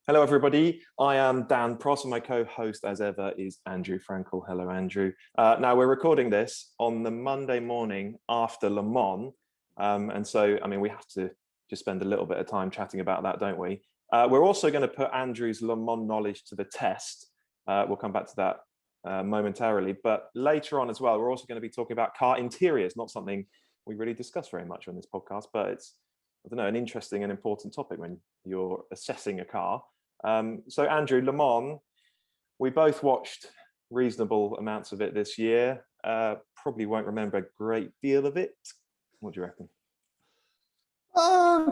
Hello, everybody. I am Dan Prosser. My co-host, as ever, is Andrew Frankel. Hello, Andrew. Now, we're recording this on the Monday morning after Le Mans. And so, I mean, we have to just spend a little bit of time chatting about that, don't we? We're also going to put Andrew's Le Mans knowledge to the test. We'll come back to that momentarily. But later on as well, we're also going to be talking about car interiors, not something we really discuss very much on this podcast, but it's, I don't know, an interesting and important topic when you're assessing a car. So Andrew, Le Mans, we both watched reasonable amounts of it this year. Probably won't remember a great deal of it. What do you reckon? I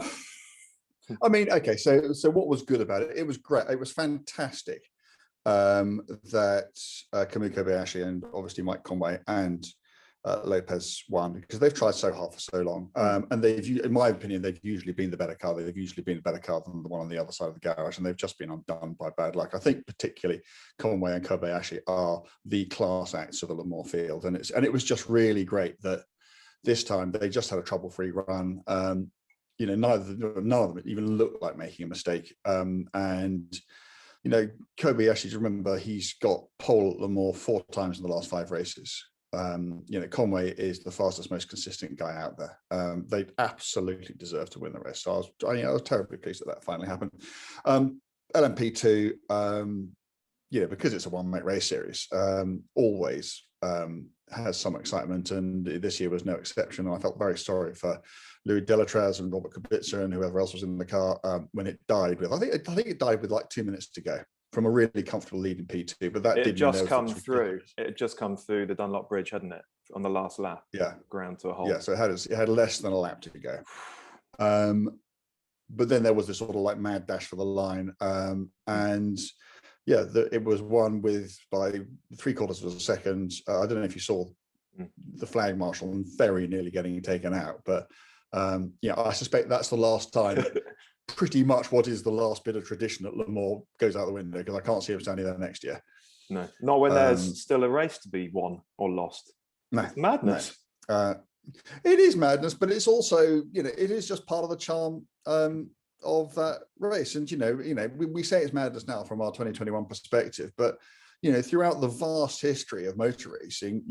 mean, okay, so what was good about it? It was great. It was fantastic that Kamui Kobayashi and obviously Mike Conway and Lopez won, because they've tried so hard for so long, and they've, in my opinion, they've usually been the better car. They've usually been a better car than the one on the other side of the garage, and they've just been undone by bad luck. I think particularly Conway and Kobayashi are the class acts of the Le Mans field, and it was just really great that this time they just had a trouble-free run. None of them even looked like making a mistake, and Kobayashi, remember, he's got pole at Le Mans 4 times in the last 5 races. Conway is the fastest, most consistent guy out there. They absolutely deserve to win the race. So I was terribly pleased that finally happened. LMP2, because it's a one-make race series, always has some excitement, and this year was no exception. And I felt very sorry for Louis Delatraz and Robert Kubica and whoever else was in the car when it died with. I think it died with like 2 minutes to go from a really comfortable lead in P2, but that didn't just come through. It had just come through the Dunlop Bridge, hadn't it, on the last lap? Yeah, ground to a halt. Yeah, so it had less than a lap to go. But then there was this sort of like mad dash for the line, it was won by 3/4 of a second. I don't know if you saw the flag marshal and very nearly getting taken out, but I suspect that's the last time. Pretty much what is the last bit of tradition at Le Mans goes out the window, because I can't see him standing there next year. No, not when there's still a race to be won or lost. No, it's madness. No. It is madness, but it's also, it is just part of the charm of that race. And we say it's madness now from our 2021 perspective, but throughout the vast history of motor racing,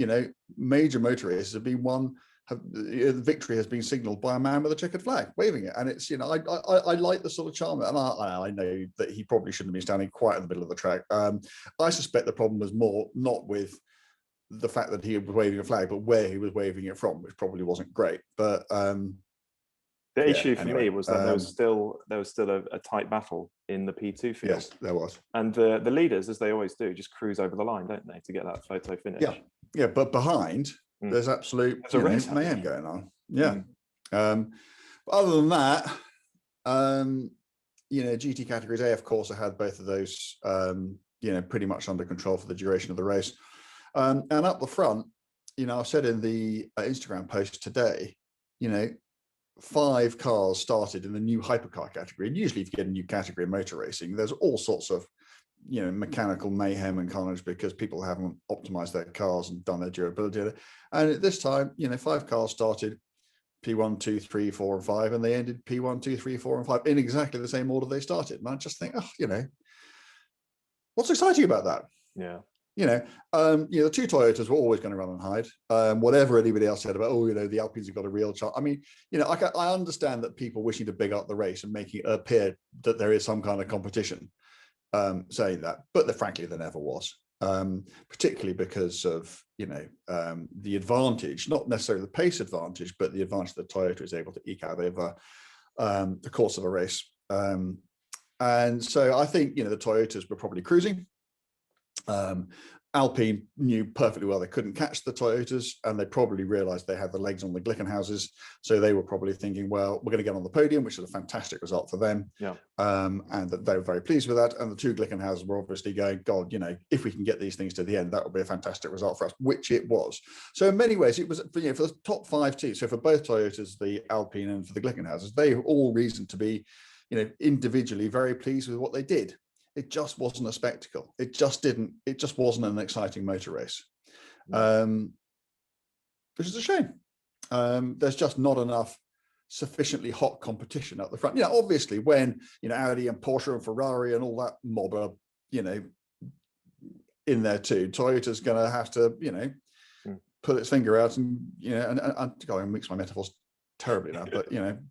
major motor races have been won. The victory has been signaled by a man with a checkered flag waving it, and it's I like the sort of charm, and I know that he probably shouldn't have been standing quite in the middle of the track. I suspect the problem was more not with the fact that he was waving a flag, but where he was waving it from, which probably wasn't great. But the issue for me was that there was still a tight battle in the P2 field. Yes, there was, and the leaders, as they always do, just cruise over the line, don't they, to get that photo finish? Yeah, but behind. There's absolute mayhem going on. Yeah. But other than that, GT categories A, of course, I had both of those, pretty much under control for the duration of the race. And up the front, I said in the Instagram post today, 5 cars started in the new hypercar category. And usually if you get a new category in motor racing, there's all sorts of mechanical mayhem and carnage because people haven't optimized their cars and done their durability. And at this time, 5 cars started P1, 2, 3, 4, and 5, and they ended P1, 2, 3, 4, and 5 in exactly the same order they started. And I just think, what's exciting about that? Yeah. The 2 Toyotas were always going to run and hide. Whatever anybody else said about, the Alpines have got a real chance. I mean, I understand that people wishing to big up the race and making it appear that there is some kind of competition. Saying that, but frankly, there never was, particularly because of the advantage, not necessarily the pace advantage, but the advantage that Toyota is able to eke out over the course of a race. And so I think the Toyotas were probably cruising. Alpine knew perfectly well they couldn't catch the Toyotas, and they probably realized they had the legs on the Glickenhauses. So they were probably thinking, well, we're going to get on the podium, which is a fantastic result for them. Yeah. And that they were very pleased with that. And the 2 Glickenhauses were obviously going, God, if we can get these things to the end, that would be a fantastic result for us, which it was. So in many ways, it was for the top 5 teams. So for both Toyotas, the Alpine and for the Glickenhauses, they have all reason to be, individually very pleased with what they did. It just wasn't a spectacle. It just wasn't an exciting motor race, which is a shame. There's just not enough sufficiently hot competition at the front. Obviously when, Audi and Porsche and Ferrari and all that mob are, in there too, Toyota's going to have to, put its finger out and, God, I mix my metaphors terribly now, but,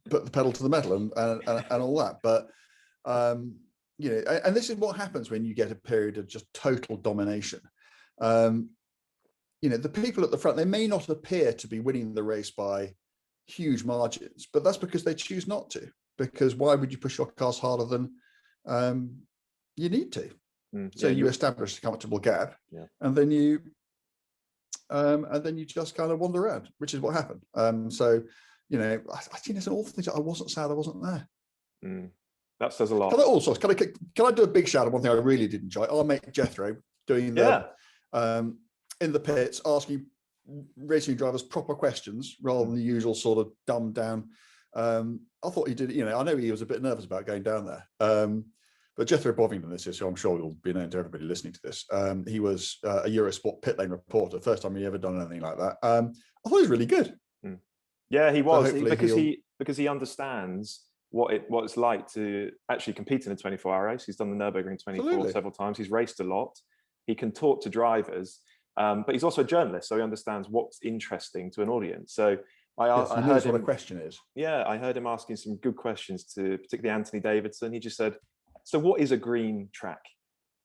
put the pedal to the metal and all that. But, and this is what happens when you get a period of just total domination. The people at the front, they may not appear to be winning the race by huge margins, but that's because they choose not to, because why would you push your cars harder than you need to? So you establish a comfortable gap, and then you just kind of wander around, which is what happened. So I think there's an awful thing. I wasn't sad I wasn't there. That says a lot. Can I do a big shout out? One thing I really did enjoy, our mate Jethro doing the in the pits, asking racing drivers proper questions rather than the usual sort of dumbed down. I thought he did. I know he was a bit nervous about going down there. But Jethro Bovington, this is, who I'm sure will be known to everybody listening to this. He was a Eurosport pit lane reporter, first time he ever done anything like that. I thought he was really good. Yeah, he was, because he understands what it's like to actually compete in a 24-hour race. He's done the Nürburgring 24 several times. He's raced a lot. He can talk to drivers, but he's also a journalist, so he understands what's interesting to an audience. So I heard what a question is. Yeah, I heard him asking some good questions to particularly Anthony Davidson. He just said, so what is a green track?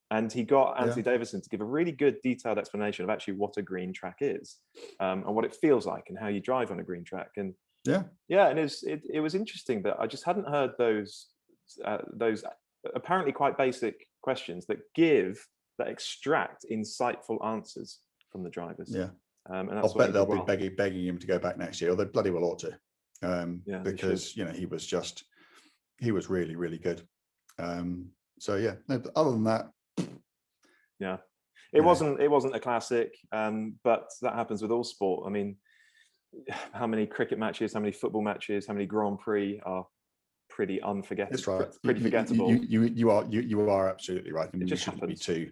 And he got Anthony Davidson to give a really good detailed explanation of actually what a green track is, and what it feels like and how you drive on a green track. And and it was interesting that I just hadn't heard those apparently quite basic questions that extract insightful answers from the drivers. And that's I'll bet they'll be begging him to go back next year, or they bloody well ought to, because he was really, really good. Other than that, it wasn't a classic, but that happens with all sport. I mean, how many cricket matches, how many football matches, how many Grand Prix are pretty unforgettable? That's right. Pretty forgettable. You are absolutely right. It just happens. You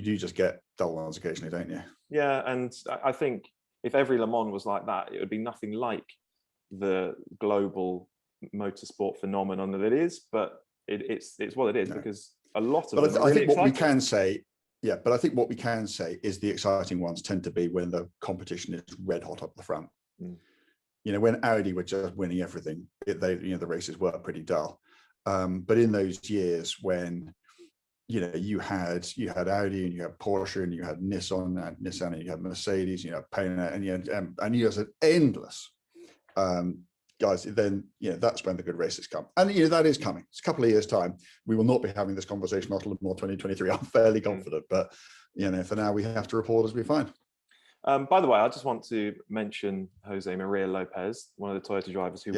do just get dull ones occasionally, don't you? Yeah, and I think if every Le Mans was like that, it would be nothing like the global motorsport phenomenon that it is. But it's what it is, because a lot of them. I think what we can say, but I think what we can say is the exciting ones tend to be when the competition is red hot up the front. When Audi were just winning everything, the races were pretty dull. But in those years when you had Audi and you had Porsche and you had Nissan and you had Mercedes, you had Pena and you just had endless guys, then that's when the good races come, and that is coming. It's a couple of years' time. We will not be having this conversation after Le Mans 2023. I'm fairly confident, but for now we have to report as we find. By the way, I just want to mention Jose Maria Lopez, one of the Toyota drivers who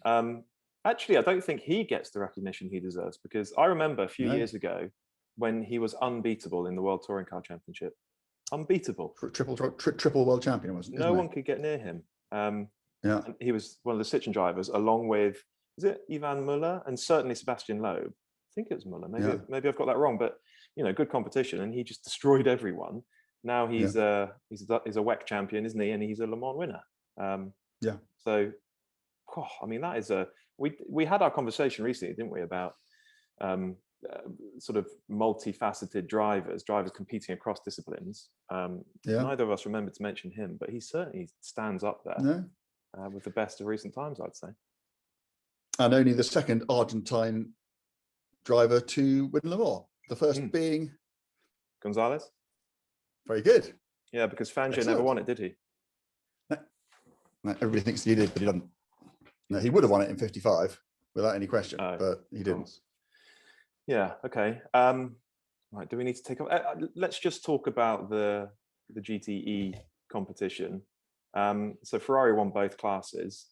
won. Actually, I don't think he gets the recognition he deserves, because I remember a few years ago when he was unbeatable in the World Touring Car Championship. Unbeatable. Triple world champion, wasn't it? No one could get near him. And he was one of the Citroen drivers, along with, is it Ivan Muller and certainly Sebastian Loeb? I think it was Muller. Maybe I've got that wrong, but good competition, and he just destroyed everyone. Now he's a WEC champion, isn't he? And he's a Le Mans winner. So, I mean, that is we had our conversation recently, didn't we, about sort of multifaceted drivers competing across disciplines. Neither of us remembered to mention him, but he certainly stands up there with the best of recent times, I'd say. And only the second Argentine driver to win Le Mans, the first being Gonzalez. Very good. Yeah, because Fangio never won it, did he? No, everybody thinks he did, but he doesn't. No, he would have won it in 55 without any question, but he didn't. Yeah. Okay. Right. Do we need to take off? Let's just talk about the GTE competition. So Ferrari won both classes.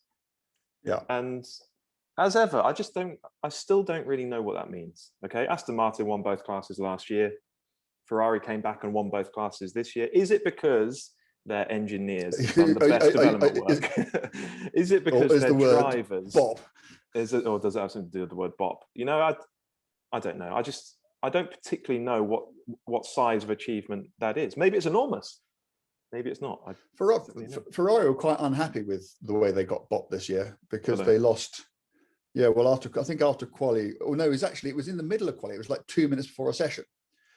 Yeah. And as ever, I still don't really know what that means. Okay. Aston Martin won both classes last year. Ferrari came back and won both classes this year. Is it because their engineers have done the best development work? Is it because their drivers? Bop. Is it, or does it have something to do with the word bop? I don't know. I don't particularly know what size of achievement that is. Maybe it's enormous. maybe it's not. Ferrari were quite unhappy with the way they got bopped this year because Hello. they lost. Yeah, well, after quali. Oh no, it was in the middle of quali. It was like 2 minutes before a session.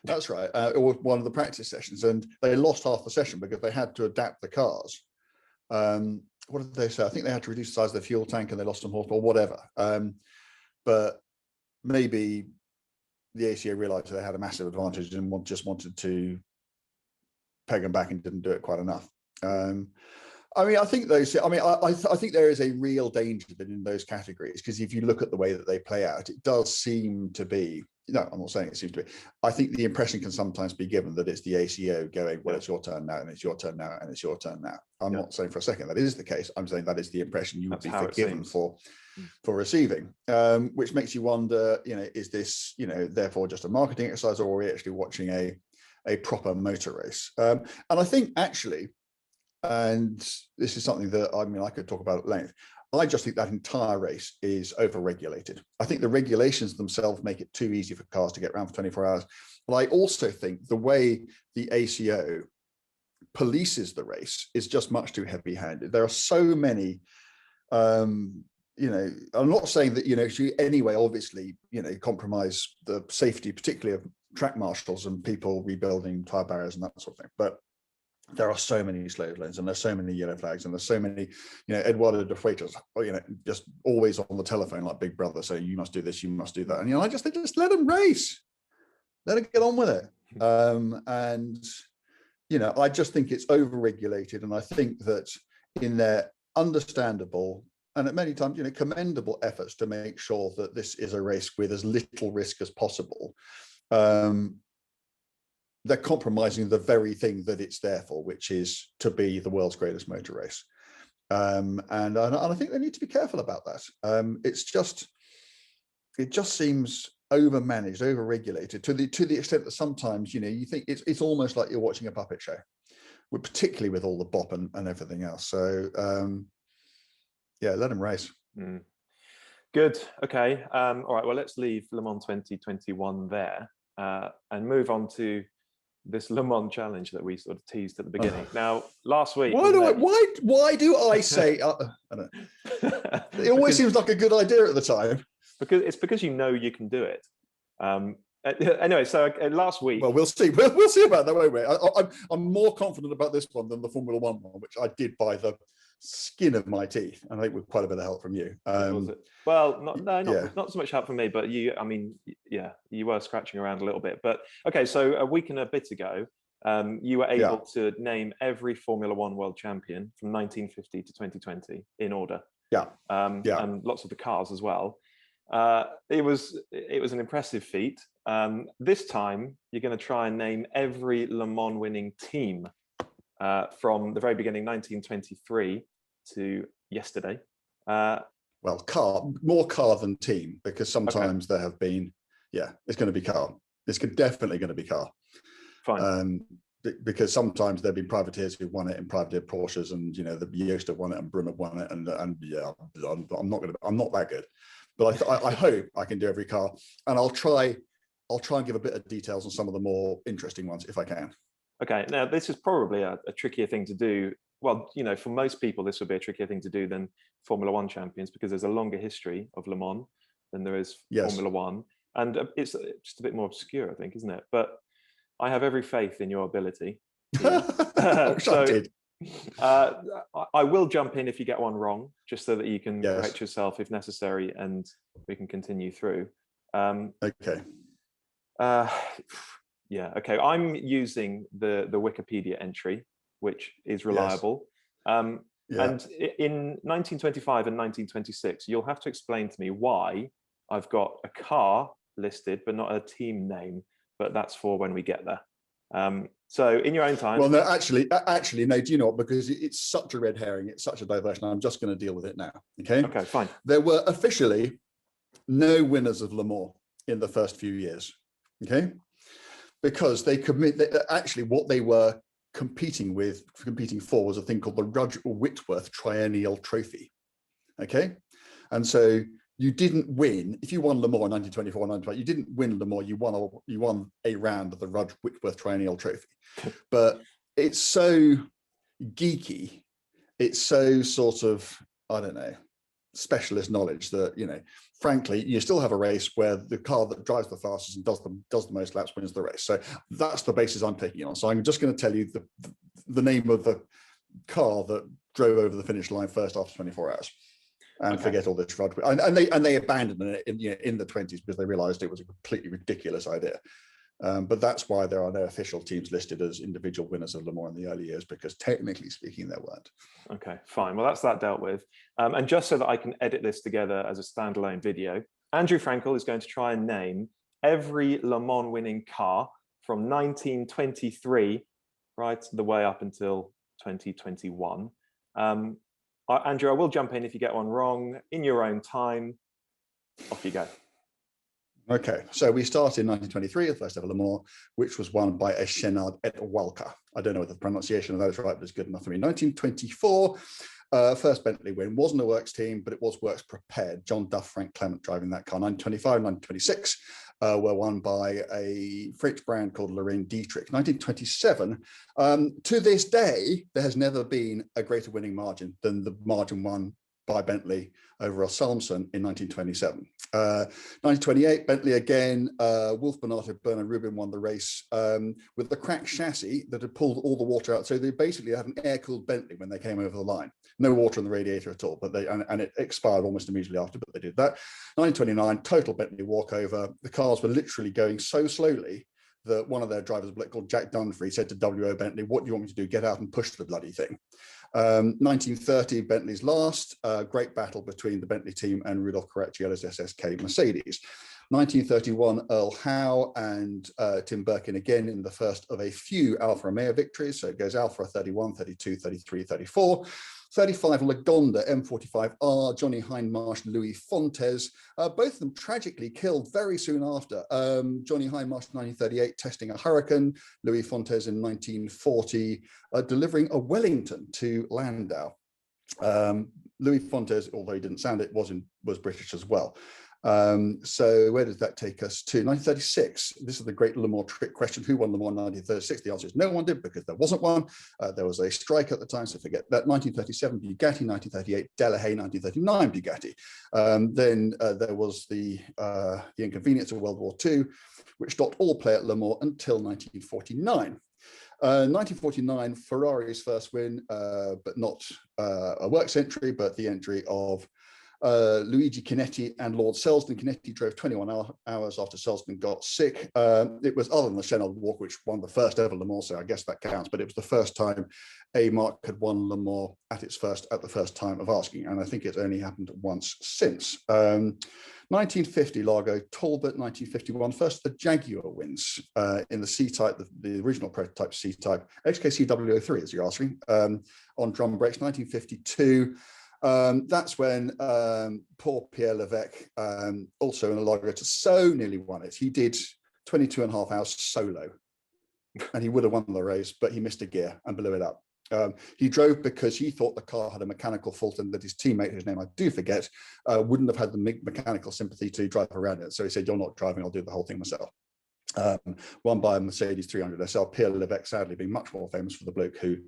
That's right. Or one of the practice sessions, and they lost half the session because they had to adapt the cars. What did they say? I think they had to reduce the size of the fuel tank, and they lost some horsepower, whatever. But maybe the ACO realised they had a massive advantage and just wanted to peg them back and didn't do it quite enough. I mean, I think there is a real danger in those categories, because if you look at the way that they play out, it does seem to be, no, I'm not saying it seems to be, I think the impression can sometimes be given that it's the ACO going, well, it's your turn now, and it's your turn now, and it's your turn now. I'm not saying for a second that is the case. I'm saying that is the impression you would be forgiven for receiving, which makes you wonder, is this, therefore just a marketing exercise, or are we actually watching a proper motor race? And I think actually, and this is something that, I could talk about at length, I just think that entire race is over-regulated. I think the regulations themselves make it too easy for cars to get around for 24 hours. But I also think the way the ACO polices the race is just much too heavy-handed. There are so many, I'm not saying that, you anyway, obviously, compromise the safety, particularly of track marshals and people rebuilding tyre barriers and that sort of thing. But there are so many slow lanes, and there's so many yellow flags, and there's so many, Eduardo de Freitas, just always on the telephone like Big Brother saying, you must do this, you must do that. And, I just think, just let them race, let them get on with it. And, I just think it's over-regulated. And I think that in their understandable and at many times, commendable efforts to make sure that this is a race with as little risk as possible, they're compromising the very thing that it's there for, which is to be the world's greatest motor race. And I think they need to be careful about that. It just seems over-managed, over-regulated to the extent that sometimes, you think it's almost like you're watching a puppet show, particularly with all the bop and everything else. So, let them race. Good. Okay. All right. Well, let's leave Le Mans 2021 there and move on to this Le Mans challenge that we sort of teased at the beginning. Now, last week. Why do I say? I don't know. It always seems like a good idea at the time. Because you know you can do it. Anyway, so last week. Well, we'll see. We'll see about that, won't we? I'm more confident about this one than the Formula One one, which I did by the skin of my teeth, and I think with quite a bit of help from you. Was it? Well, not so much help from me, but you. I mean, you were scratching around a little bit. But okay, so a week and a bit ago, you were able to name every Formula One world champion from 1950 to 2020 in order. And lots of the cars as well. It was an impressive feat. This time, you're going to try and name every Le Mans winning team from the very beginning, 1923 to yesterday. Well, more car than team, because sometimes there have been, it's going to be car. It's definitely going to be car. Fine. Because sometimes there have been privateers who won it in privateer Porsches, and the Yost have won it and Brun have won it, and I'm not that good, but I hope I can do every car, and I'll try and give a bit of details on some of the more interesting ones if I can. Okay, now this is probably a trickier thing to do. Well, for most people, this would be a trickier thing to do than Formula One champions, because there's a longer history of Le Mans than there is Formula One. And it's just a bit more obscure, I think, isn't it? But I have every faith in your ability. I will jump in if you get one wrong, just so that you can correct yourself if necessary, and we can continue through. Okay. Okay. I'm using the Wikipedia entry, which is reliable. And in 1925 and 1926, you'll have to explain to me why I've got a car listed, but not a team name. But that's for when we get there. So in your own time. Well, no, actually, no, do you know what? Because it's such a red herring, it's such a diversion, I'm just going to deal with it now. Okay, fine. There were officially no winners of Le Mans in the first few years. Okay, because actually what they were competing for was a thing called the Rudge Whitworth Triennial Trophy. Okay, and so you didn't win if you won Le Mans in 1924, 1925. You didn't win Le Mans. You won a round of the Rudge Whitworth Triennial Trophy. But it's so geeky. It's so sort of, I don't know, specialist knowledge that, frankly, you still have a race where the car that drives the fastest and does the most laps wins the race. So that's the basis I'm taking on. So I'm just going to tell you the name of the car that drove over the finish line first after 24 hours. And forget all this rod. And they abandoned it in the 20s because they realized it was a completely ridiculous idea. But that's why there are no official teams listed as individual winners of Le Mans in the early years, because technically speaking, there weren't. Okay, fine. Well, that's that dealt with. And just so that I can edit this together as a standalone video, Andrew Frankel is going to try and name every Le Mans winning car from 1923 right the way up until 2021. Andrew, I will jump in if you get one wrong in your own time. Off you go. Okay, so we start in 1923, the first ever Le Mans, which was won by a Chenard et Walker. I don't know whether the pronunciation of that is right, but it's good enough for me. 1924, first Bentley win. Wasn't a works team, but it was works prepared. John Duff, Frank Clement driving that car. 1925, 1926 were won by a French brand called Lorraine Dietrich. 1927, to this day, there has never been a greater winning margin than the margin won by Bentley over a Salmson in 1927. 1928, Bentley again, Wolf Bonato, Bernard Rubin won the race with the cracked chassis that had pulled all the water out. So they basically had an air-cooled Bentley when they came over the line. No water in the radiator at all, but and it expired almost immediately after, but they did that. 1929, total Bentley walkover. The cars were literally going so slowly that one of their drivers, called Jack Dunfrey, said to W.O. Bentley, "What do you want me to do? Get out and push the bloody thing." 1930, Bentley's last, great battle between the Bentley team and Rudolf Caracciolo's SSK Mercedes. 1931, Earl Howe and Tim Birkin again in the first of a few Alfa Romeo victories. So it goes Alfa 31, 32, 33, 34. 35, Lagonda, M45R, Johnny Hindmarsh, Louis Fontes, both of them tragically killed very soon after. Johnny Hindmarsh, 1938, testing a Hurricane, Louis Fontes in 1940, delivering a Wellington to Landau. Louis Fontes, although he didn't sound it, was British as well. So where does that take us to? 1936. This is the great Le Mans trick question. Who won Le Mans in 1936? The answer is no one did, because there wasn't one. There was a strike at the time, so forget that. 1937, Bugatti. 1938, Delahaye. 1939, Bugatti. Then there was the inconvenience of World War II, which stopped all play at Le Mans until 1949. 1949, Ferrari's first win, but not a works entry, but the entry of Luigi Chinetti and Lord Selsdon. Chinetti drove 21 hours after Selsdon got sick. It was, other than the Chenard Walk, which won the first ever Le Mans, so I guess that counts, but it was the first time a marque had won Le Mans at the first time of asking, and I think it's only happened once since. 1950, Largo Talbot. 1951, first the Jaguar wins in the C-Type, the original prototype C-Type, XKCW03 as you're asking, on drum brakes. 1952, that's when poor Pierre Levesque, also in a Largo, so nearly won it. He did 22 and a half hours solo, and he would have won the race, but he missed a gear and blew it up. He drove because he thought the car had a mechanical fault, and that his teammate, whose name I do forget, wouldn't have had the mechanical sympathy to drive around it. So he said, "You're not driving, I'll do the whole thing myself." Won by a Mercedes 300 SL. Pierre Levesque sadly being much more famous for the bloke who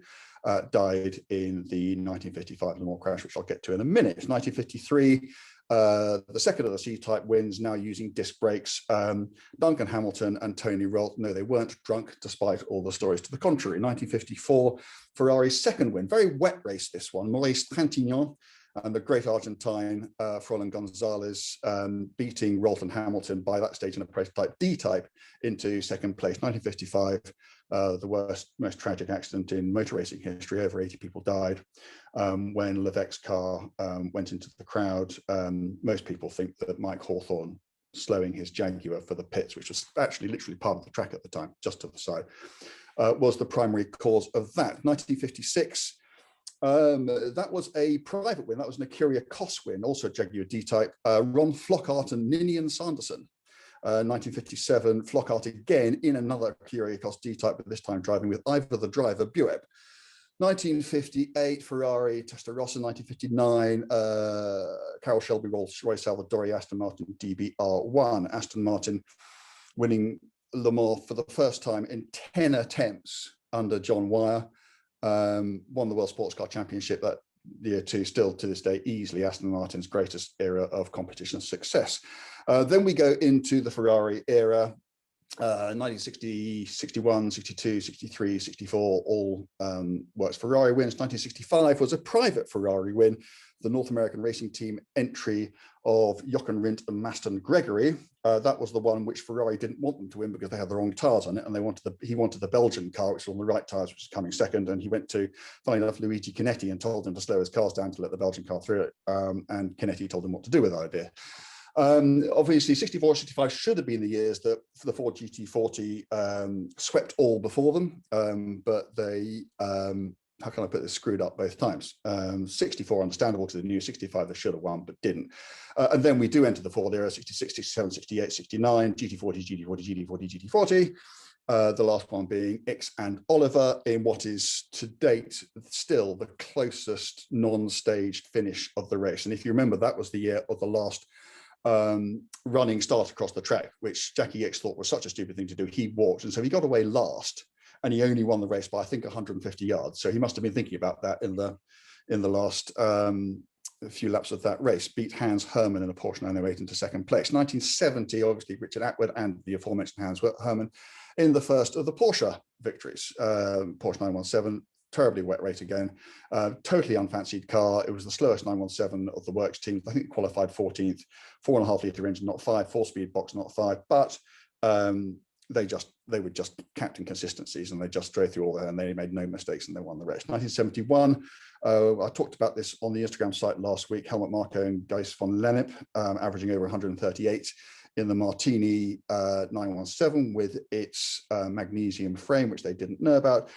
died in the 1955 Le Mans crash, which I'll get to in a minute. 1953, the second of the C-Type wins, now using disc brakes. Duncan Hamilton and Tony Rolt, no, they weren't drunk, despite all the stories to the contrary. 1954, Ferrari's second win, very wet race this one. Maurice Trintignant and the great Argentine Froilan Gonzalez beating Rolt and Hamilton by that stage in a prototype D-Type into second place. 1955, the most tragic accident in motor racing history. Over 80 people died when Levesque's car went into the crowd. Most people think that Mike Hawthorne slowing his Jaguar for the pits, which was actually literally part of the track at the time, just to the side, was the primary cause of that. 1956, that was a private win. That was an Acuria Cos win, also Jaguar D-Type. Ron Flockhart and Ninian Sanderson. 1957, Flockhart again in another Acuria Cos D-Type, but this time driving with either the driver, Bueb. 1958, Ferrari, Testarossa. 1959, Carroll Shelby, Rolls-Royce, Salvadori, Aston Martin, DBR1. Aston Martin winning Le Mans for the first time in 10 attempts under John Wyer. won the World Sports Car Championship that year too, still to this day, easily Aston Martin's greatest era of competition success. Then we go into the Ferrari era. 1960, 61, 62, 63, 64, all works Ferrari wins. 1965 was a private Ferrari win, the North American racing team entry of Jochen Rindt and Maston Gregory. That was the one which Ferrari didn't want them to win because they had the wrong tires on it, and he wanted the Belgian car, which was on the right tires, which was coming second, and he went to, funny enough, Luigi Chinetti and told him to slow his cars down to let the Belgian car through it, and Chinetti told him what to do with that idea. Obviously 64, 65 should have been the years that for the Ford GT40 swept all before them, but they, how can I put this, screwed up both times. 64 understandable because they knew, 65 they should have won but didn't. And then we do enter the Ford era, 66, 67, 68, 69, GT40, GT40, GT40, GT40. The last one being X and Oliver in what is to date still the closest non-staged finish of the race. And if you remember, that was the year of the last running start across the track, which Jackie X thought was such a stupid thing to do. He walked, and so he got away last, and he only won the race by, I think, 150 yards. So he must have been thinking about that in the last few laps of that race. Beat Hans Hermann in a Porsche 908 into second place. 1970, obviously Richard Atwood and the aforementioned Hans Hermann in the first of the Porsche victories. Porsche 917. Terribly wet race again, totally unfancied car. It was the slowest 917 of the works team. I think it qualified 14th, 4.5 litre engine, not 5, 4-speed box, not 5, but they were just capped inconsistencies, and they just drove through all that, and they made no mistakes, and they won the race. 1971, I talked about this on the Instagram site last week. Helmut Marko and Gijs van Lennep averaging over 138 in the Martini 917 with its magnesium frame, which they didn't know about.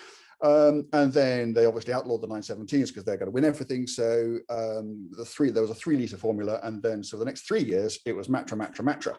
And then they obviously outlawed the 917s because they're going to win everything. So there was a 3 litre formula, and then so the next 3 years it was Matra.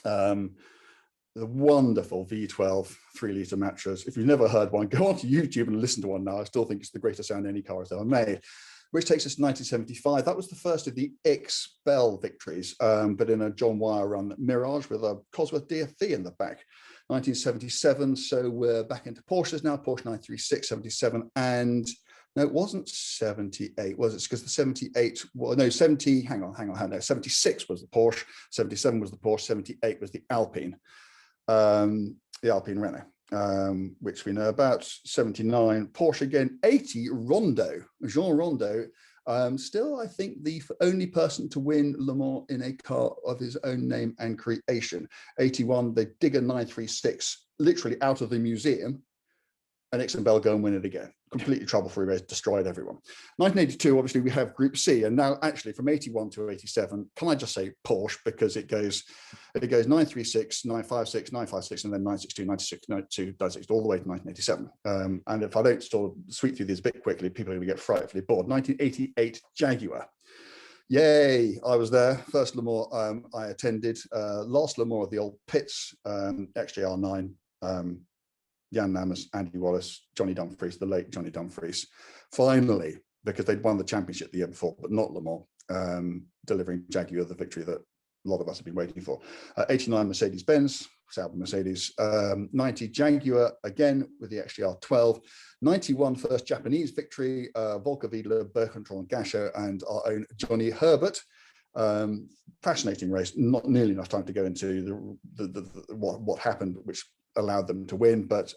The wonderful V12 3 litre Matras. If you've never heard one, go onto YouTube and listen to one now. I still think it's the greatest sound any car has ever made. Which takes us to 1975. That was the first of the X-Bell victories, but in a John Wyer run Mirage with a Cosworth DFV in the back. 1977, so we're back into Porsches now, Porsche 936, 77, and no, it wasn't 78, was it? Because the 78, well, no, 70, hang on, 76 was the Porsche, 77 was the Porsche, 78 was the Alpine Renault, which we know about. 79, Porsche again. 80, Jean Rondeau, still, I think, the only person to win Le Mans in a car of his own name and creation. 81, they dig a 936 literally out of the museum, and X and Bell go and win it again. Completely trouble-free race, destroyed everyone. 1982, obviously, we have Group C, and now actually from 81 to 87, can I just say Porsche, because it goes 936, 956, 956, and then 962, 96, 92, 96, all the way to 1987. And if I don't sort of sweep through these a bit quickly, people are going to get frightfully bored. 1988 Jaguar. Yay, I was there. First Le Mans I attended. Last Le Mans of the old pits, XJR9, Jan Nammers, Andy Wallace, Johnny Dumfries, the late Johnny Dumfries, finally, because they'd won the championship the year before, but not Le Mans, delivering Jaguar the victory that a lot of us have been waiting for. 89 Mercedes-Benz, Sauber Mercedes. 90 Jaguar, again with the XJR 12. 91 first Japanese victory, Volker Wiedler, Bertrand Gachot, and our own Johnny Herbert. Fascinating race, not nearly enough time to go into what happened, which allowed them to win, but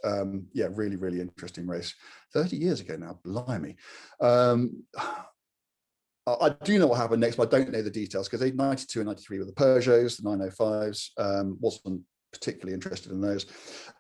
yeah, really interesting race. 30 years ago now, blimey. I do know what happened next, but I don't know the details, because 92 and 93 were the Peugeots, the 905s, wasn't particularly interested in those.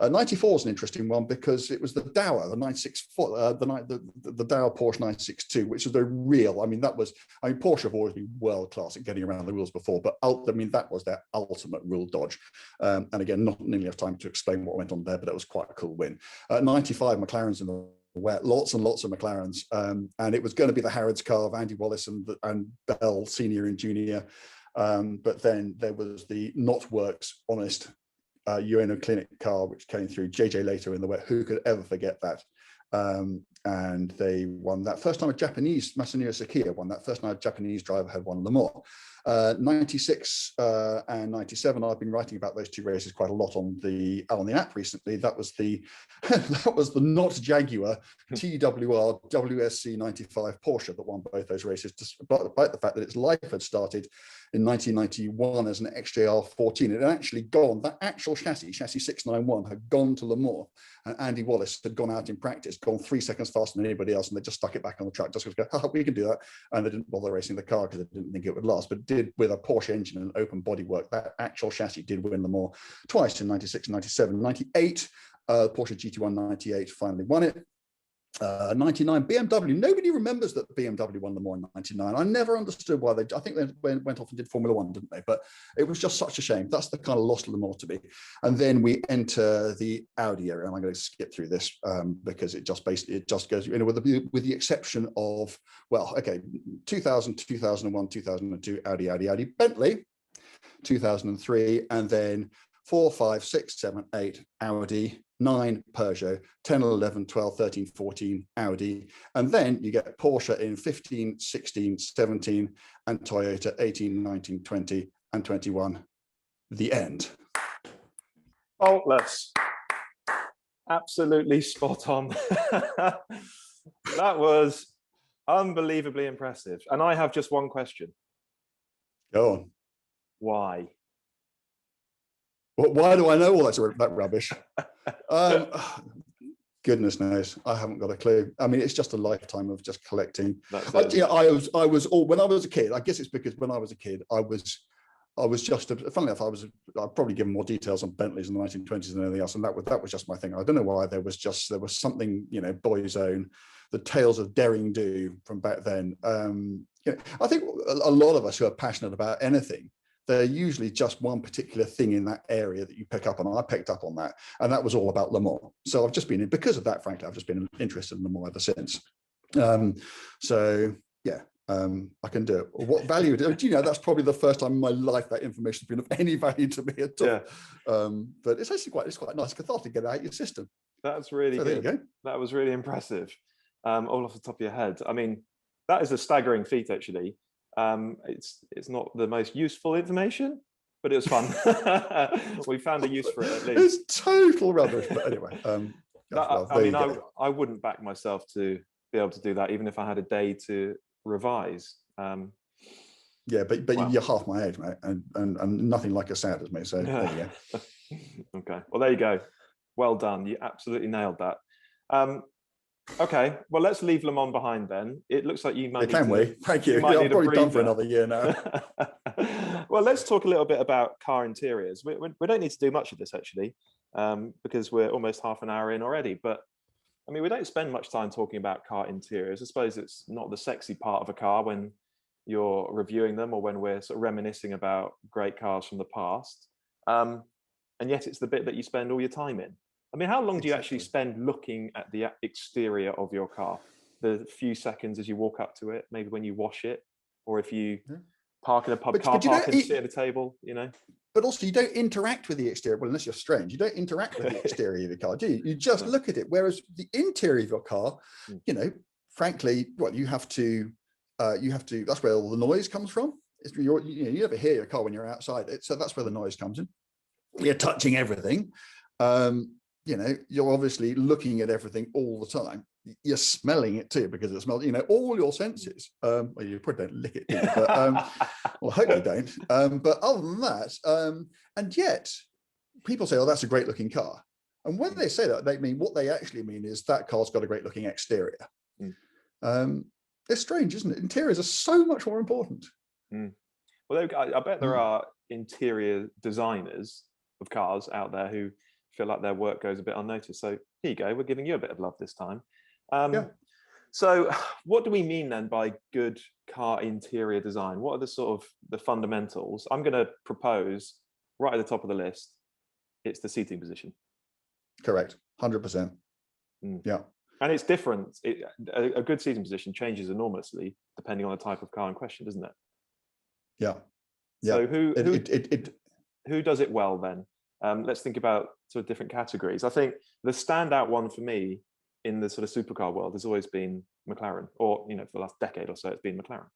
94 is an interesting one because it was the Dower, the 964, the Dower Porsche 962, which was a real, Porsche have always been world class at getting around the rules before, but that was their ultimate rule dodge. And again, not nearly enough time to explain what went on there, but it was quite a cool win. 95 McLarens in the wet, lots and lots of McLarens, and it was going to be the Harrods car of Andy Wallace and Bell Senior and Junior, but then there was the not works honest Ueno Clinic car which came through, JJ later in the wet. Who could ever forget that? and they won that first time. A Japanese, Masanori Sakiya won that first time. A Japanese driver had won Le Mans. 96 and 97. I've been writing about those two races quite a lot on the app recently. That was the not Jaguar TWR WSC 95 Porsche that won both those races, despite the fact that its life had started in 1991 as an XJR 14. It had actually gone, that actual chassis 691, had gone to Le Mans, and Andy Wallace had gone out in practice, gone 3 seconds faster than anybody else, and they just stuck it back on the track just to go, oh, we can do that. And they didn't bother racing the car because they didn't think it would last, but did with a Porsche engine and open bodywork. That actual chassis did win Le Mans twice, in 96 and 97. 98, Porsche GT1 98 finally won it. 99 BMW. Nobody remembers that BMW won Le Mans in 99. I never understood why I think they went off and did Formula One, didn't they? But it was just such a shame. That's the kind of lost Le Mans to be. And then we enter the Audi area, and I'm going to skip through this because it just goes, with the exception of, 2000, 2001, 2002, Audi, Bentley, 2003, and then 4, 5, 6, 7, 8, Audi, 9, Peugeot, 10, 11, 12, 13, 14, Audi. And then you get Porsche in 15, 16, 17, and Toyota 18, 19, 20, and 21. The end. Faultless. Absolutely spot on. That was unbelievably impressive. And I have just one question. Go on. Why? Why do I know all that rubbish? Goodness knows, I haven't got a clue. I mean, it's just a lifetime of just collecting. I was when I was a kid. I guess it's because when I was a kid, I was just. Funnily enough, I'd probably given more details on Bentleys in the 1920s than anything else, and that was just my thing. I don't know why. There was something, Boy's Own, the tales of daring do from back then. I think a lot of us who are passionate about anything, they're usually just one particular thing in that area that you pick up on. I picked up on that, and that was all about Le Mans. So I've just been, because of that, frankly, I've just been interested in Le Mans ever since. I can do it. What value? That's probably the first time in my life that information's been of any value to me at all. Yeah. But it's actually quite nice, cathartic to get it out of your system. That's really good. There you go. That was really impressive. All off the top of your head. I mean, that is a staggering feat, actually. It's not the most useful information, but it was fun. We found a use for it at least. It's total rubbish, but anyway. I wouldn't back myself to be able to do that, even if I had a day to revise. Yeah, but wow. You're half my age, mate, and nothing like as sad as me. So there you go. Okay, well there you go. Well done. You absolutely nailed that. Okay, well, let's leave Le Mans behind then. It looks like you might. Thank you. I'm probably done for another year now. Well, let's talk a little bit about car interiors. We don't need to do much of this actually, because we're almost half an hour in already. But I mean, we don't spend much time talking about car interiors. I suppose it's not the sexy part of a car when you're reviewing them or when we're sort of reminiscing about great cars from the past. And yet, it's the bit that you spend all your time in. I mean, how long do you actually spend looking at the exterior of your car? The few seconds as you walk up to it, maybe when you wash it, or if you park in a car park and sit at a table, But also, you don't interact with the exterior, well, unless you're strange. You don't interact with the exterior of your car, do you? You just look at it. Whereas the interior of your car, frankly, you have to. That's where all the noise comes from. You never hear your car when you're outside it, so that's where the noise comes in. You're touching everything. You're obviously looking at everything all the time. You're smelling it too because it smells, all your senses. Well, you probably don't lick it, do you? But, well, I hope you don't. But other than that, and yet people say, oh, that's a great looking car. And when they say that, what they actually mean is that car's got a great looking exterior. It's strange, isn't it? Interiors are so much more important. Well, I bet there are interior designers of cars out there who feel like their work goes a bit unnoticed. So here you go, we're giving you a bit of love this time. So what do we mean then by good car interior design? What are the fundamentals? I'm going to propose right at the top of the list, it's the seating position. Correct, 100%. Yeah. And it's different. A good seating position changes enormously depending on the type of car in question, doesn't it? Yeah. So who does it well then? Let's think about sort of different categories. I think the standout one for me in the sort of supercar world has always been McLaren, or for the last decade or so, it's been McLaren.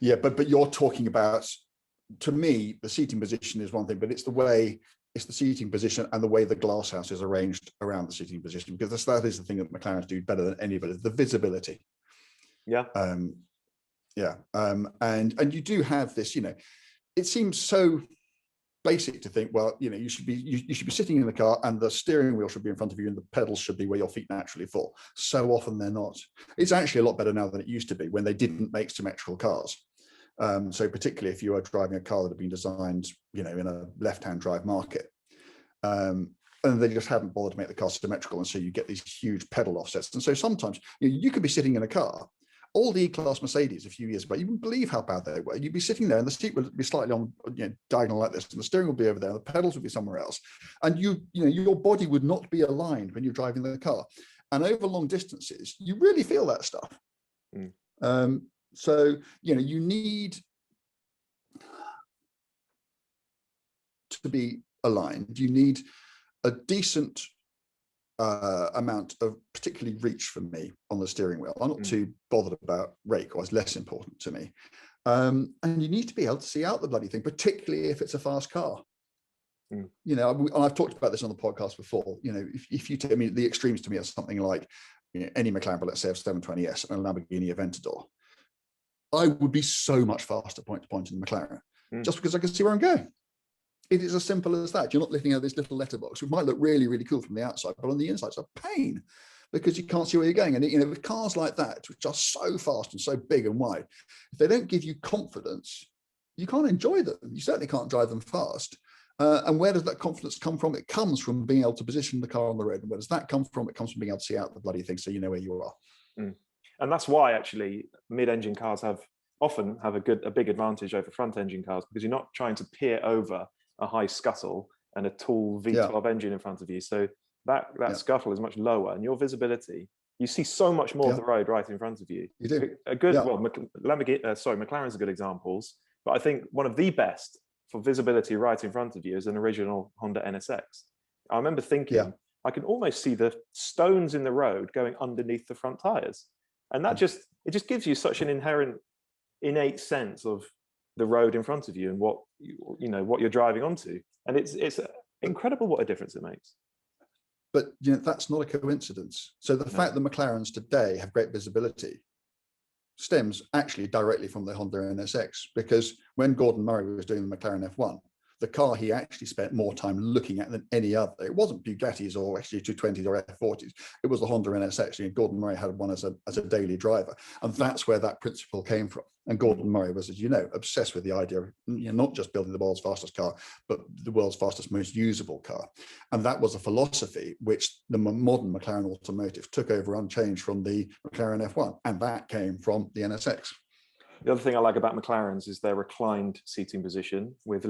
Yeah, but you're talking about, to me, the seating position is one thing, but it's the seating position and the way the glass house is arranged around the seating position, because that is the thing that McLaren do better than anybody, the visibility. Yeah. And you do have this, it seems so basic to think, well, you should be sitting in the car and the steering wheel should be in front of you and the pedals should be where your feet naturally fall. So often they're not. It's actually a lot better now than it used to be when they didn't make symmetrical cars. So particularly if you are driving a car that had been designed, in a left-hand drive market, and they just haven't bothered to make the car symmetrical, and so you get these huge pedal offsets. And so sometimes you could be sitting in a car, old E-Class Mercedes a few years ago, you wouldn't believe how bad they were. You'd be sitting there and the seat would be slightly on, diagonal like this, and the steering would be over there, and the pedals would be somewhere else, and your body would not be aligned when you're driving the car. And over long distances, you really feel that stuff. So, you need to be aligned. You need a decent amount of particularly reach from me on the steering wheel. I'm not too bothered about rake, or it's less important to me. And you need to be able to see out the bloody thing, particularly if it's a fast car. And I've talked about this on the podcast before. If you tell me the extremes to me are something like any McLaren, but let's say a 720S and a Lamborghini Aventador, I would be so much faster point to point in the McLaren, just because I can see where I'm going. It is as simple as that. You're not looking at this little letterbox, which might look really, really cool from the outside, but on the inside, it's a pain because you can't see where you're going. And with cars like that, which are so fast and so big and wide, if they don't give you confidence, you can't enjoy them. You certainly can't drive them fast. And where does that confidence come from? It comes from being able to position the car on the road. And where does that come from? It comes from being able to see out the bloody thing so you know where you are. And that's why actually mid-engine cars often have a big advantage over front-engine cars, because you're not trying to peer over a high scuttle and a tall V12 engine in front of you. So that scuttle is much lower, and your visibility, you see so much more of the road right in front of you. You do. McLaren's a good examples, but I think one of the best for visibility right in front of you is an original Honda NSX. I remember thinking, I can almost see the stones in the road going underneath the front tires. And that just gives you such an innate sense of the road in front of you and what you're driving onto. And it's incredible what a difference it makes. But that's not a coincidence. So the fact that McLarens today have great visibility stems actually directly from the Honda NSX, because when Gordon Murray was doing the McLaren F1, the car he actually spent more time looking at than any other. It wasn't Bugattis or actually 220s or F40s. It was the Honda NSX. Gordon Murray had one as a daily driver. And that's where that principle came from. And Gordon Murray was, as you know, obsessed with the idea of not just building the world's fastest car, but the world's fastest, most usable car. And that was a philosophy which the modern McLaren automotive took over unchanged from the McLaren F1. And that came from the NSX. The other thing I like about McLarens is their reclined seating position with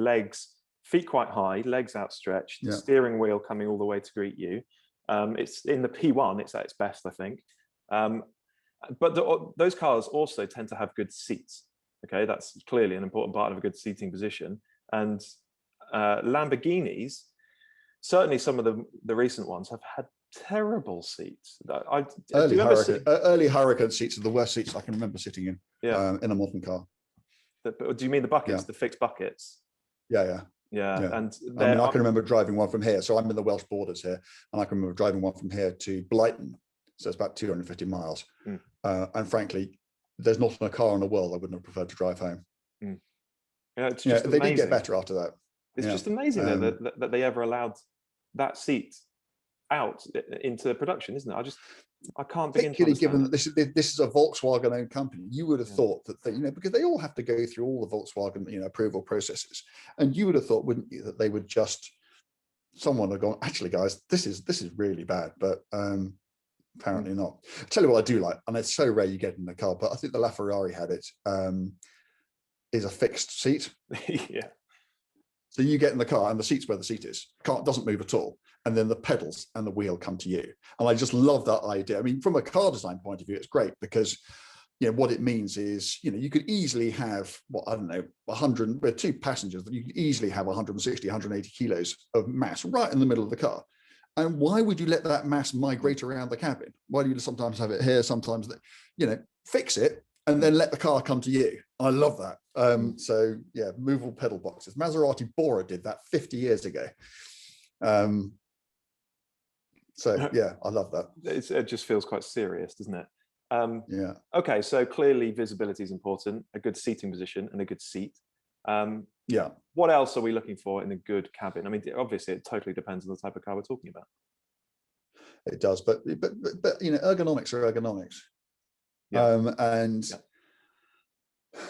feet quite high, legs outstretched, the steering wheel coming all the way to greet you. It's in the P1, it's at its best, I think. But those cars also tend to have good seats. Okay, that's clearly an important part of a good seating position. And Lamborghinis, certainly some of the recent ones, have had terrible seats. Early Hurricane seats are the worst seats I can remember sitting in a modern car. Do you mean the buckets, the fixed buckets? Yeah. And I can remember driving one from here. So I'm in the Welsh borders here, and I can remember driving one from here to Brighton. So it's about 250 miles. And frankly, there's not a car in the world I wouldn't have preferred to drive home. It's just they did get better after that. It's just amazing that they ever allowed that seat out into production, isn't it? I can't begin to understand. Given that this is a Volkswagen-owned company, you would have thought that because they all have to go through all the Volkswagen approval processes, and you would have thought, wouldn't you, that they would someone had gone, actually, guys, this is really bad, but apparently not. I'll tell you what I do like, and it's so rare you get in the car, but I think the Ferrari had it, is a fixed seat. So you get in the car and the seat's where the seat is. Car doesn't move at all. And then the pedals and the wheel come to you. And I just love that idea. I mean, from a car design point of view, it's great because, what it means is, you could easily have, 100, with two passengers, you could easily have 160, 180 kilos of mass right in the middle of the car. And why would you let that mass migrate around the cabin? Why do you sometimes have it here, sometimes that, fix it and then let the car come to you? I love that. So yeah, movable pedal boxes. Maserati Bora did that 50 years ago. So yeah, I love that. It just feels quite serious, doesn't it? Yeah. Okay, so clearly visibility is important, a good seating position and a good seat. Yeah. What else are we looking for in a good cabin? I mean, obviously it totally depends on the type of car we're talking about. It does, but ergonomics are ergonomics. Yeah. And yeah.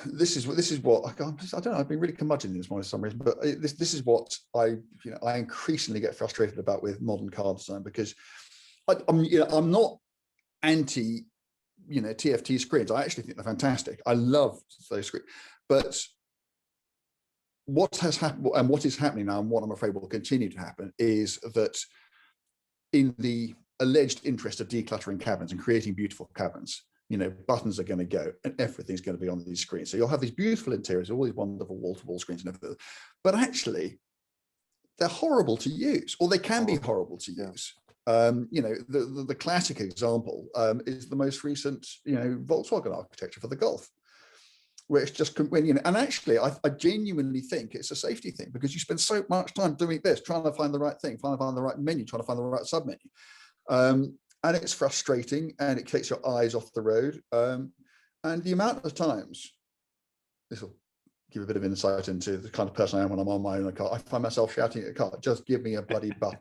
This is what I don't know. I've been really curmudgeon this morning for some reason, but this is what I increasingly get frustrated about with modern car design, because I'm not anti TFT screens. I actually think they're fantastic. I love those screens, but what has happened and what is happening now, and what I'm afraid will continue to happen, is that in the alleged interest of decluttering cabins and creating beautiful cabins, buttons are going to go and everything's going to be on these screens. So you'll have these beautiful interiors, all these wonderful wall-to-wall screens and everything, but actually they're horrible to use, or they can be horrible to use. The classic example is the most recent, Volkswagen architecture for the Golf, where it's just, and actually I genuinely think it's a safety thing, because you spend so much time doing this, trying to find the right thing, trying to find the right menu, trying to find the right sub-menu. And it's frustrating, and it takes your eyes off the road. And the amount of times, this will give a bit of insight into the kind of person I am when I'm on my own car, I find myself shouting at a car, just give me a bloody button.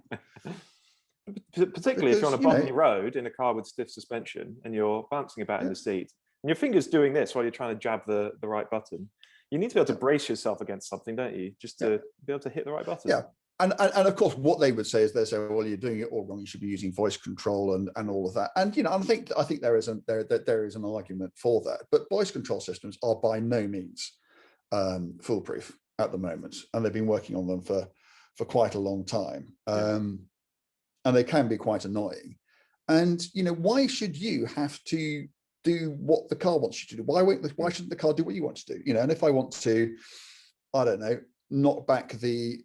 Particularly if you're on a bumpy road in a car with stiff suspension and you're bouncing about in the seat, and your finger's doing this while you're trying to jab the right button. You need to be able to brace yourself against something, don't you? Just to be able to hit the right button. Yeah. And of course, what they would say is, they say, well, you're doing it all wrong. You should be using voice control and all of that. And I think there is an argument for that. But voice control systems are by no means foolproof at the moment, and they've been working on them for quite a long time. And they can be quite annoying. And why should you have to do what the car wants you to do? Why shouldn't the car do what you want to do? And if I want to, I don't know, knock back the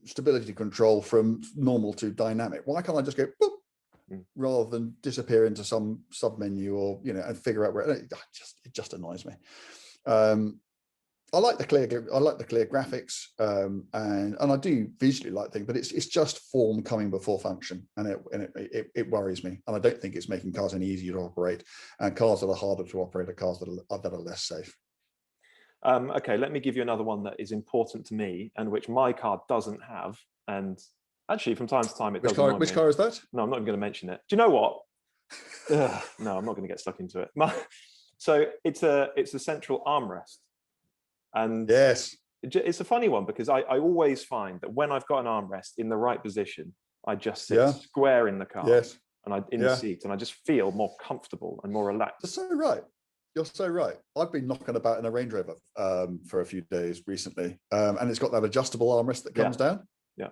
stability control from normal to dynamic, why can't I just go boop, rather than disappear into some sub menu, or and figure out where it just annoys me. I like the clear graphics, and I do visually like things, but it's just form coming before function, and it worries me. And I don't think it's making cars any easier to operate, and cars that are harder to operate are cars that are less safe. Okay, let me give you another one that is important to me and which my car doesn't have. And actually, from time to time, it does. Which car is that? No, I'm not even going to mention it. Do you know what? No, I'm not going to get stuck into it. So it's a central armrest. And yes, it's a funny one, because I always find that when I've got an armrest in the right position, I just sit square in the car, and in the seat, and I just feel more comfortable and more relaxed. That's so right. You're so right. I've been knocking about in a Range Rover for a few days recently, and it's got that adjustable armrest that comes down. Yeah.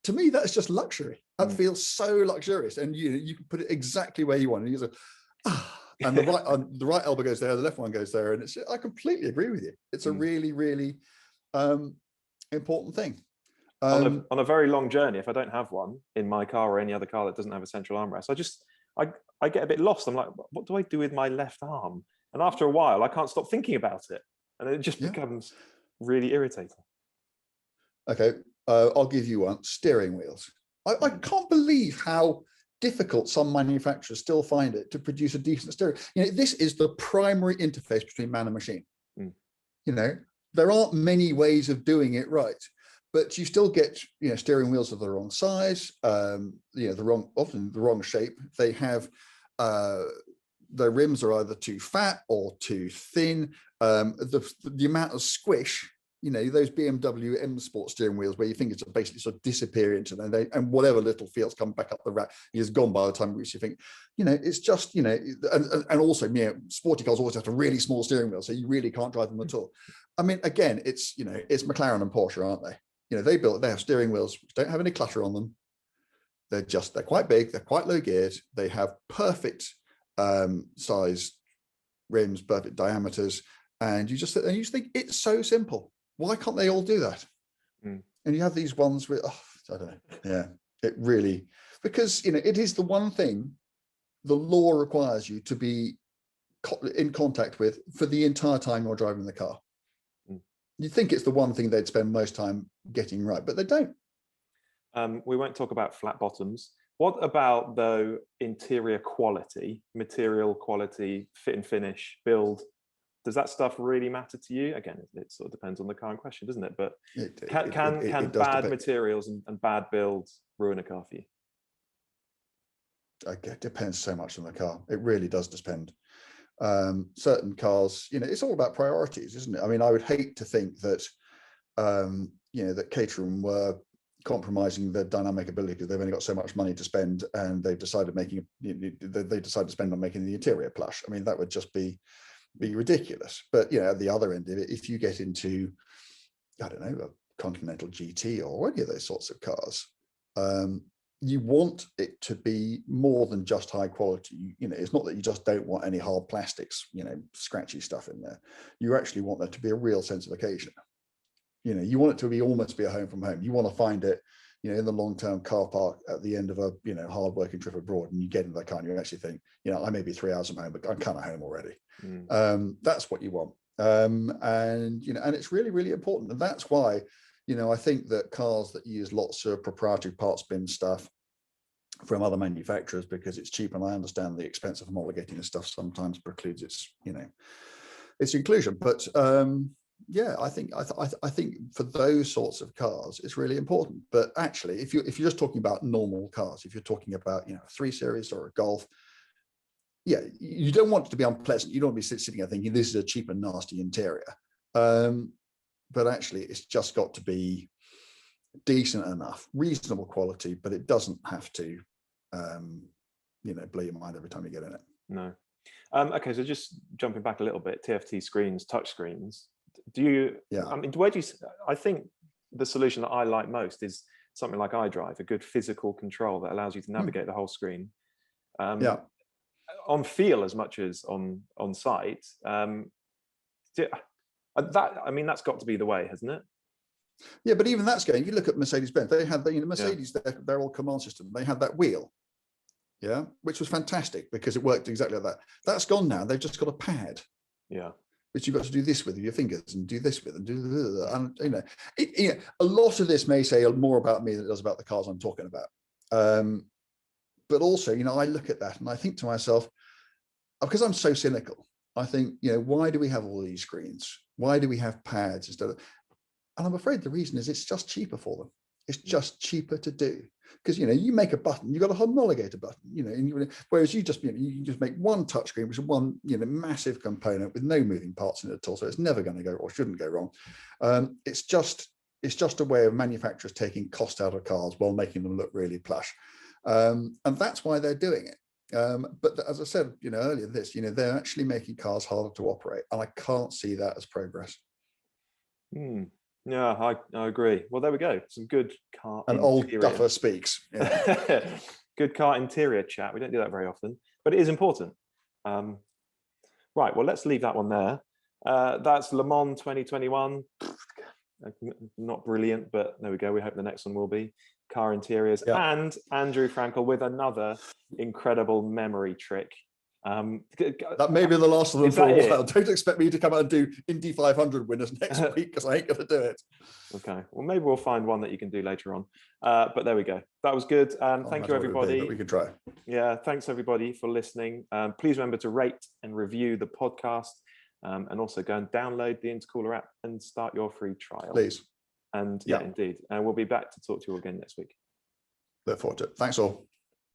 To me, that's just luxury. That feels so luxurious, and you can put it exactly where you want. And you just and the right elbow goes there, the left one goes there, and I completely agree with you. It's a really, really important thing. On a very long journey, if I don't have one in my car or any other car that doesn't have a central armrest, I get a bit lost. I'm like, what do I do with my left arm? And after a while, I can't stop thinking about it, and it just becomes really irritating. Okay, I'll give you one. Steering wheels. I can't believe how difficult some manufacturers still find it to produce a decent steering. This is the primary interface between man and machine. There aren't many ways of doing it right, but you still get steering wheels of the wrong size, often the wrong shape. They have the rims are either too fat or too thin. The amount of squish, those BMW M Sport steering wheels, where you think it's basically sort of disappear into them, and whatever little feels come back up the rack is gone by the time you think, it's just, and also, sporty cars always have a really small steering wheel, so you really can't drive them at all. I mean, again, it's McLaren and Porsche, aren't they? They have steering wheels which don't have any clutter on them. They're quite big, they're quite low geared, they have perfect size rims, perfect diameters, and you just think it's so simple. Why can't they all do that? And you have these ones with, I don't know. Yeah, it really, because it is the one thing the law requires you to be in contact with for the entire time you're driving the car. You'd think it's the one thing they'd spend most time getting right, but they don't. We won't talk about flat bottoms. What about, though, interior quality, material quality, fit and finish, build? Does that stuff really matter to you? Again, it sort of depends on the car in question, doesn't it? But can bad materials and bad builds ruin a car for you? It depends so much on the car. It really does depend. Certain cars, it's all about priorities, isn't it? I mean, I would hate to think that, that Caterham were compromising their dynamic ability because they've only got so much money to spend, and they've decided to spend on making the interior plush. I mean, that would just be ridiculous. But at the other end of it, if you get into, I don't know, a Continental GT or any of those sorts of cars, you want it to be more than just high quality. It's not that you just don't want any hard plastics, scratchy stuff in there. You actually want there to be a real sense of occasion. You want it to be almost be a home from home. You want to find it, in the long-term car park at the end of a, hard-working trip abroad, and you get in the car and you actually think, I may be 3 hours from home, but I'm kind of home already. That's what you want. And it's really, really important. And that's why, I think that cars that use lots of proprietary parts bin stuff from other manufacturers, because it's cheap, and I understand the expense of homologating this stuff sometimes precludes its inclusion. But I think for those sorts of cars, it's really important. But actually, if you're just talking about normal cars, if you're talking about a 3 Series or a Golf, you don't want it to be unpleasant. You don't want to be sitting there thinking this is a cheap and nasty interior. But actually, it's just got to be decent enough, reasonable quality, but it doesn't have to, blow your mind every time you get in it. No. Okay, so just jumping back a little bit, TFT screens, touch screens. Do you? Yeah. I mean, where do you? I think the solution that I like most is something like iDrive, a good physical control that allows you to navigate the whole screen. On feel as much as on sight. That's got to be the way, hasn't it? Yeah, but even that's going. You look at Mercedes-Benz; they had Mercedes, their old command system. They had that wheel, which was fantastic because it worked exactly like that. That's gone now. They've just got a pad, which you've got to do this with your fingers and do this with and do and a lot of this may say more about me than it does about the cars I'm talking about. But also, I look at that and I think to myself, because I'm so cynical, I think, why do we have all these screens? Why do we have pads instead of? And I'm afraid the reason is it's just cheaper for them. It's just cheaper to do because you make a button, you've got to homologate a button, whereas you just you just make one touchscreen, which is one massive component with no moving parts in it at all, so it's never going to go or shouldn't go wrong. It's just a way of manufacturers taking cost out of cars while making them look really plush, and that's why they're doing it. But as I said, earlier, they're actually making cars harder to operate, and I can't see that as progress. Yeah, I agree. Well, there we go. Some good car. An old duffer speaks. Yeah. Good car interior chat. We don't do that very often, but it is important. Right. Well, let's leave that one there. That's Le Mans 2021. Not brilliant, but there we go. We hope the next one will be. Car interiors, and Andrew Frankel with another incredible memory trick. That may be the last of them for a while. Don't expect me to come out and do Indy 500 winners next week because I ain't going to do it. Okay, well maybe we'll find one that you can do later on. But there we go. That was good. Thank you, everybody. We can try. Yeah, thanks everybody for listening. Please remember to rate and review the podcast, and also go and download the Intercooler app and start your free trial. Please. And indeed. And we'll be back to talk to you again next week. Look forward to it. Thanks all.